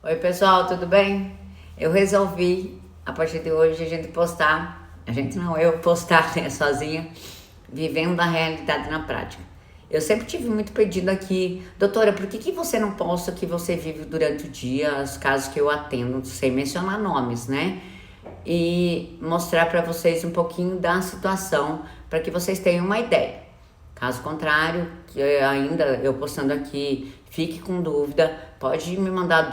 Oi pessoal, tudo bem? Eu resolvi a partir de hoje a gente postar, a gente não, eu postar né, sozinha, vivendo a realidade na prática. Eu sempre tive muito pedido aqui, doutora, por que você não posta o que você vive durante o dia, os casos que eu atendo, sem mencionar nomes, né? E mostrar para vocês um pouquinho da situação, para que vocês tenham uma ideia. Caso contrário, que ainda eu postando aqui, fique com dúvida, pode me mandar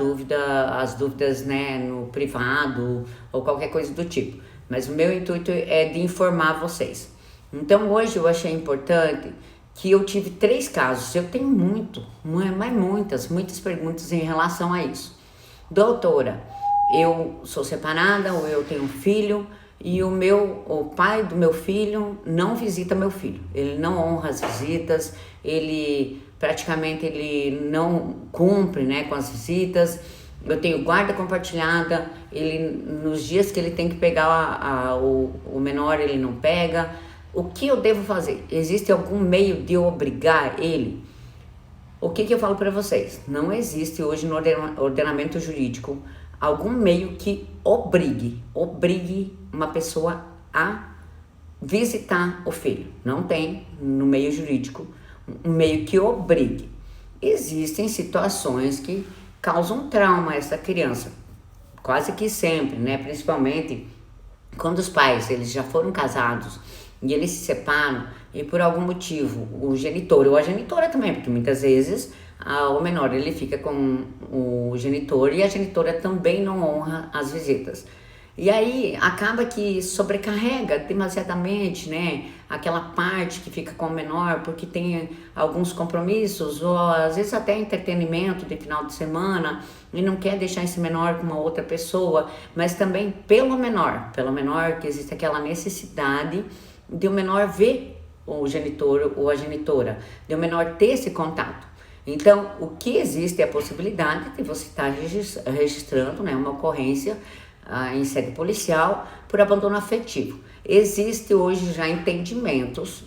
as dúvidas, né, no privado ou qualquer coisa do tipo. Mas o meu intuito é de informar vocês. Então hoje eu achei importante que eu tive 3 casos. Eu tenho mas muitas perguntas em relação a isso. Doutora, eu sou separada ou eu tenho um filho e o pai do meu filho não visita meu filho. Ele não honra as visitas, ele não cumpre, né, com as visitas. Eu tenho guarda compartilhada, ele nos dias que ele tem que pegar o menor, ele não pega. O que eu devo fazer? Existe algum meio de eu obrigar ele? O que eu falo para vocês? Não existe hoje no ordenamento jurídico algum meio que obrigue uma pessoa a visitar o filho. Não tem no meio jurídico um meio que obrigue. Existem situações que causam trauma a essa criança, quase que sempre, né? Principalmente quando os pais eles já foram casados e eles se separam e por algum motivo o genitor ou a genitora também, porque muitas vezes o menor ele fica com o genitor e a genitora também não honra as visitas. E aí acaba que sobrecarrega demasiadamente, né? Aquela parte que fica com o menor porque tem alguns compromissos ou às vezes até entretenimento de final de semana e não quer deixar esse menor com uma outra pessoa, mas também pelo menor que existe aquela necessidade de o menor ver o genitor ou a genitora, de o menor ter esse contato. Então, o que existe é a possibilidade de você estar registrando, né, uma ocorrência em sede policial por abandono afetivo. Existe hoje já entendimentos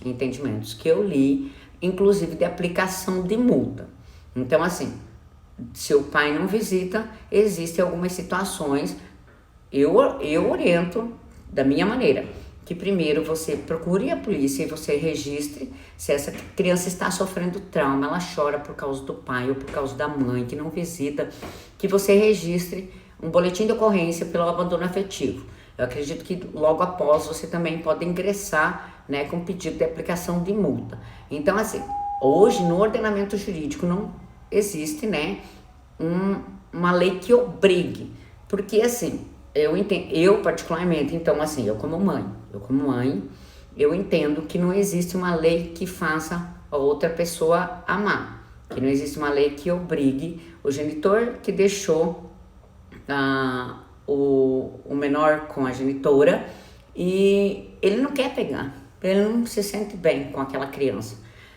que eu li, inclusive de aplicação de multa. Então, assim, se o pai não visita, existem algumas situações, eu oriento da minha maneira, que primeiro você procure a polícia e você registre se essa criança está sofrendo trauma, ela chora por causa do pai ou por causa da mãe que não visita, que você registre um boletim de ocorrência pelo abandono afetivo. Eu acredito que logo após você também pode ingressar, né, com pedido de aplicação de multa. Então, assim, hoje no ordenamento jurídico não existe, né, uma lei que obrigue, porque assim, eu particularmente, então assim, eu como mãe, eu entendo que não existe uma lei que faça a outra pessoa amar, que não existe uma lei que obrigue o genitor que deixou o menor com a genitora e ele não quer pegar, ele não se sente bem com aquela criança.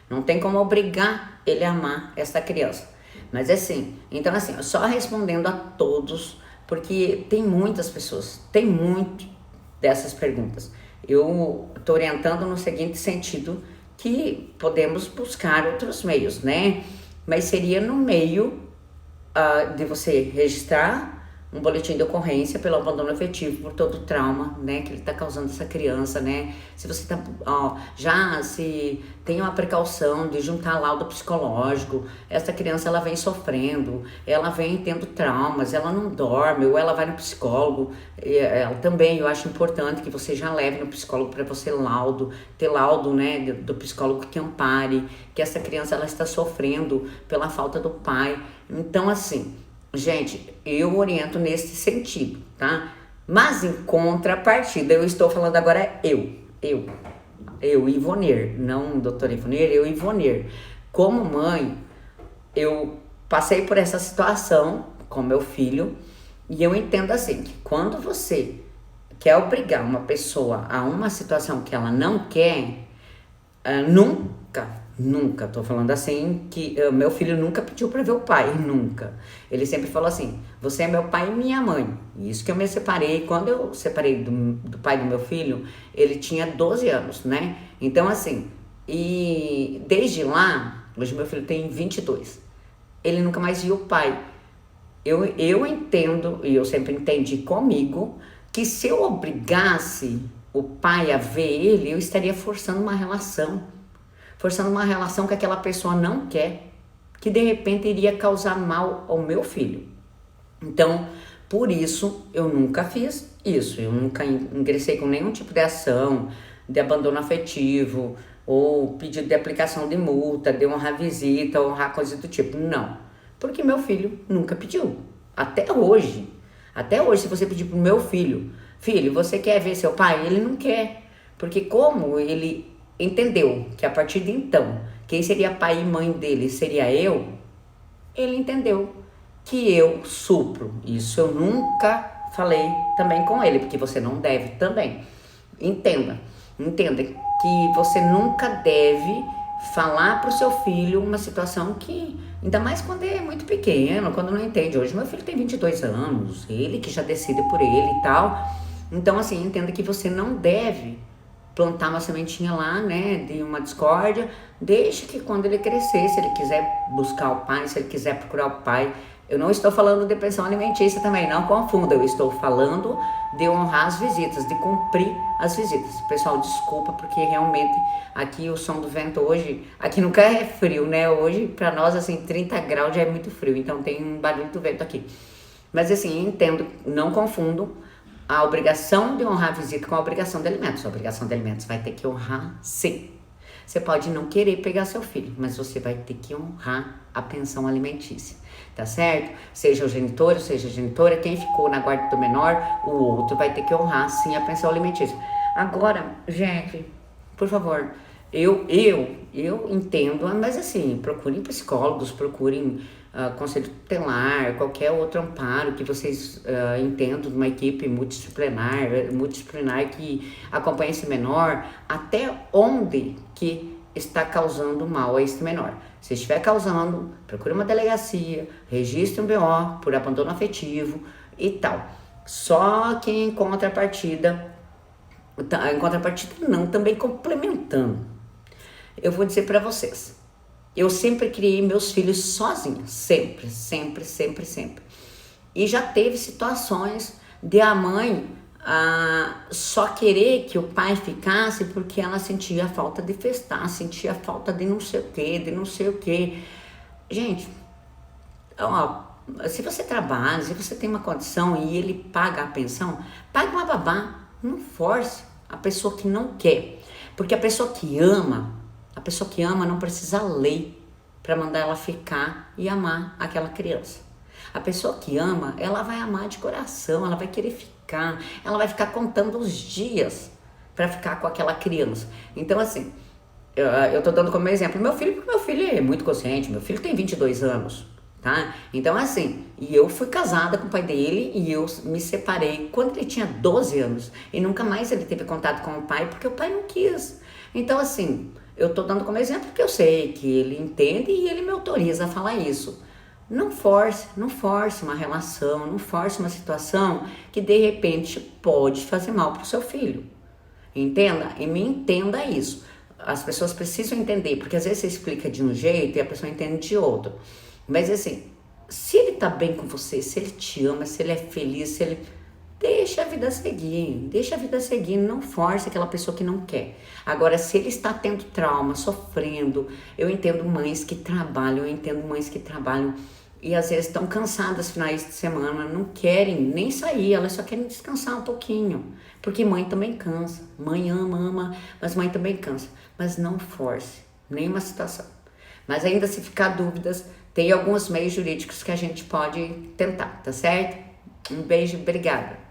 Não tem como obrigar ele a amar essa criança. Mas assim, então assim, só respondendo a todos, porque tem muitas pessoas, tem muito dessas perguntas. Eu estou orientando no seguinte sentido, que podemos buscar outros meios, né? Mas seria no meio de você registrar um boletim de ocorrência pelo abandono afetivo por todo o trauma, né, que ele está causando essa criança, né? Se você tá, se tem uma precaução de juntar laudo psicológico, essa criança ela vem sofrendo, ela vem tendo traumas, ela não dorme, ou ela vai no psicólogo, também eu acho importante que você já leve no psicólogo para você ter laudo, né, do psicólogo que ampare, que essa criança ela está sofrendo pela falta do pai. Então assim, gente, eu oriento nesse sentido, tá? Mas em contrapartida, eu estou falando agora Ivoner, não doutora Ivoner, eu Ivoner. Como mãe, eu passei por essa situação com meu filho e eu entendo assim, que quando você quer obrigar uma pessoa a uma situação que ela não quer, nunca, tô falando assim, que meu filho nunca pediu pra ver o pai, nunca. Ele sempre falou assim, você é meu pai e minha mãe. Isso que eu me separei, quando eu separei do pai do meu filho, ele tinha 12 anos, né? Então assim, e desde lá, hoje meu filho tem 22, ele nunca mais viu o pai. Eu entendo, e eu sempre entendi comigo, que se eu obrigasse o pai a ver ele, eu estaria forçando uma relação. Forçando uma relação que aquela pessoa não quer, que de repente iria causar mal ao meu filho. Então, por isso, eu nunca fiz isso. Eu nunca ingressei com nenhum tipo de ação de abandono afetivo, ou pedido de aplicação de multa, de honrar visita, honrar coisa do tipo. Não. Porque meu filho nunca pediu. Até hoje. Até hoje, se você pedir pro meu filho, filho, você quer ver seu pai? Ele não quer. Porque como ele entendeu que a partir de então, quem seria pai e mãe dele seria eu, ele entendeu que eu supro. Isso eu nunca falei também com ele, porque você não deve também. Entenda que você nunca deve falar pro seu filho uma situação que, ainda mais quando é muito pequeno, quando não entende. Hoje meu filho tem 22 anos, ele que já decide por ele e tal. Então assim, entenda que você não deve plantar uma sementinha lá, né, de uma discórdia. Deixe que quando ele crescer, se ele quiser buscar o pai, se ele quiser procurar o pai. Eu não estou falando de pensão alimentícia também, não confunda. Eu estou falando de honrar as visitas, de cumprir as visitas. Pessoal, desculpa, porque realmente aqui o som do vento hoje, aqui nunca é frio, né? Hoje, para nós, assim, 30 graus já é muito frio, então tem um barulho do vento aqui. Mas assim, entendo, não confundo a obrigação de honrar a visita com a obrigação de alimentos. A obrigação de alimentos vai ter que honrar, sim. Você pode não querer pegar seu filho, mas você vai ter que honrar a pensão alimentícia, tá certo? Seja o genitor, ou seja a genitora, quem ficou na guarda do menor, o outro vai ter que honrar, sim, a pensão alimentícia. Agora, gente, por favor, eu entendo, mas assim, procurem psicólogos, procurem conselho tutelar, qualquer outro amparo que vocês entendam, de uma equipe multidisciplinar que acompanhe esse menor, até onde que está causando mal a esse menor. Se estiver causando, procure uma delegacia, registre um BO por abandono afetivo e tal. Só que em contrapartida não, também complementando, eu vou dizer para vocês, eu sempre criei meus filhos sozinha, sempre. E já teve situações de a mãe só querer que o pai ficasse porque ela sentia falta de festar, sentia falta de não sei o que. Gente, ó, se você trabalha, se você tem uma condição e ele paga a pensão, pague uma babá, não force a pessoa que não quer. Porque a pessoa que ama não precisa lei para mandar ela ficar e amar aquela criança. A pessoa que ama, ela vai amar de coração, ela vai querer ficar, ela vai ficar contando os dias para ficar com aquela criança. Então assim, eu tô dando como exemplo porque meu filho é muito consciente, meu filho tem 22 anos, tá? Então assim, e eu fui casada com o pai dele e eu me separei quando ele tinha 12 anos e nunca mais ele teve contato com o pai porque o pai não quis. Então assim, eu tô dando como exemplo porque eu sei que ele entende e ele me autoriza a falar isso. Não force uma relação, não force uma situação que de repente pode fazer mal pro seu filho. Entenda? E me entenda isso. As pessoas precisam entender, porque às vezes você explica de um jeito e a pessoa entende de outro. Mas assim, se ele tá bem com você, se ele te ama, se ele é feliz, se ele... Deixa a vida seguir, não force aquela pessoa que não quer. Agora, se ele está tendo trauma, sofrendo, eu entendo mães que trabalham e às vezes estão cansadas finais de semana, não querem nem sair, elas só querem descansar um pouquinho. Porque mãe também cansa, mãe ama, mas mãe também cansa. Mas não force nenhuma situação. Mas ainda se ficar dúvidas, tem alguns meios jurídicos que a gente pode tentar, tá certo? Um beijo, obrigada.